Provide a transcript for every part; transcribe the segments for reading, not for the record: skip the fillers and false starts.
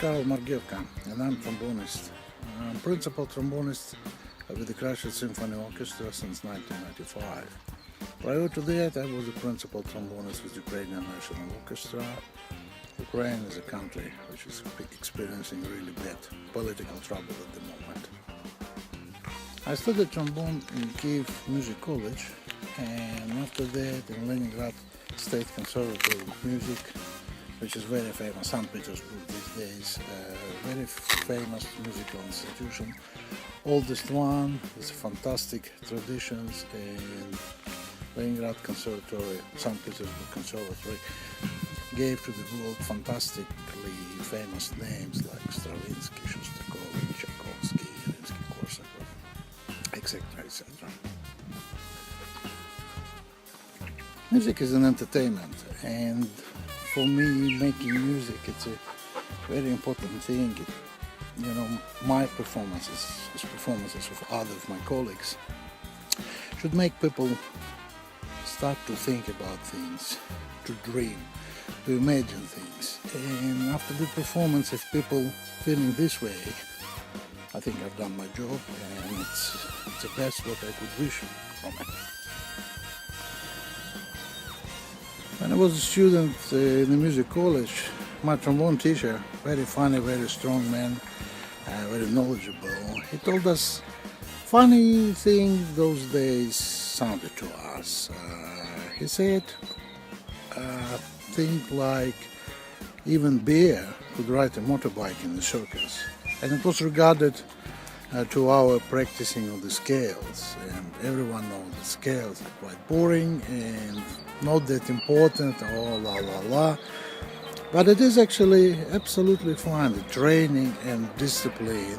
Karl Margevka, and I'm trombonist. I'm principal trombonist with the Christchurch Symphony Orchestra since 1995. Prior to that, I was a principal trombonist with Ukrainian National Orchestra. Ukraine is a country which is experiencing really bad political trouble at the moment. I studied trombone in Kyiv Music College, and after that in Leningrad State Conservatory of Music, which is very famous, St. Petersburg these days, very famous musical institution, oldest one, with fantastic traditions, and Leningrad Conservatory, St. Petersburg Conservatory, gave to the world fantastically famous names like Stravinsky, Shostakovich, Tchaikovsky, Rimsky-Korsakov, etc., etc. Music is an entertainment, and for me, making music, it's a very important thing. My performances, as performances of other of my colleagues, should make people start to think about things, to dream, to imagine things. And after the performance, if people feeling this way, I think I've done my job, and it's the best what I could wish from it. When I was a student in the music college, my trombone teacher, very funny, very strong man, very knowledgeable, he told us funny things those days sounded to us. He said things like even bear could ride a motorbike in the circus, and it was regarded to our practicing of the scales, and everyone knows the scales are quite boring and not that important, but it is actually absolutely fine. The training and discipline,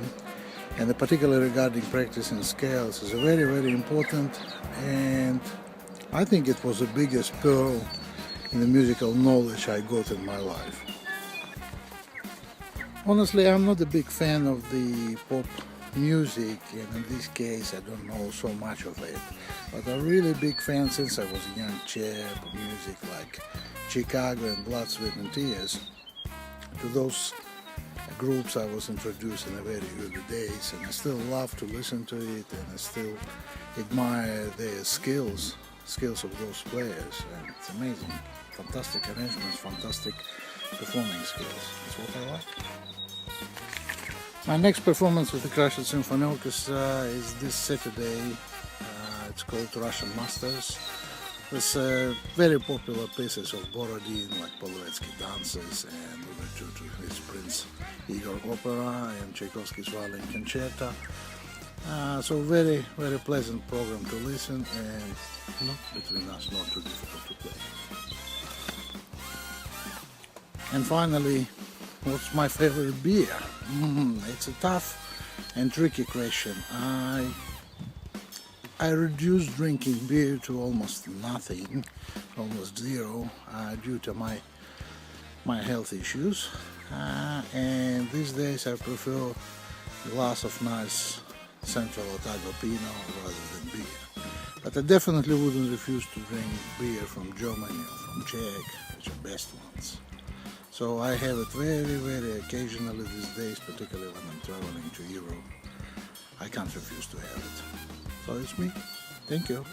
and particularly regarding practicing scales, is very, very important, and I think it was the biggest pearl in the musical knowledge I got in my life. Honestly, I'm not a big fan of the pop music, and in this case I don't know so much of it, but I'm really big fan since I was a young chap of music like Chicago and Blood, Sweat and Tears. To those groups I was introduced in the very early days, and I still love to listen to it, and I still admire their skills of those players, and it's amazing. Fantastic arrangements, fantastic performing skills. That's what I like. My next performance with the Christchurch Symphony Orchestra is this Saturday. It's called Russian Masters. With very popular pieces of Borodin, like Polovetsky dances and overture to his Prince Igor opera and Tchaikovsky's Violin Concerta. So very, very pleasant program to listen, and between us, not too difficult to play. And finally, what's my favorite beer? It's a tough and tricky question. I reduced drinking beer to almost nothing, almost zero, due to my health issues. And these days I prefer a glass of nice Central Otago Pinot rather than beer. But I definitely wouldn't refuse to drink beer from Germany or from Czech, which are best ones. So I have it very, very occasionally these days, particularly when I'm traveling to Europe. I can't refuse to have it. So it's me. Thank you.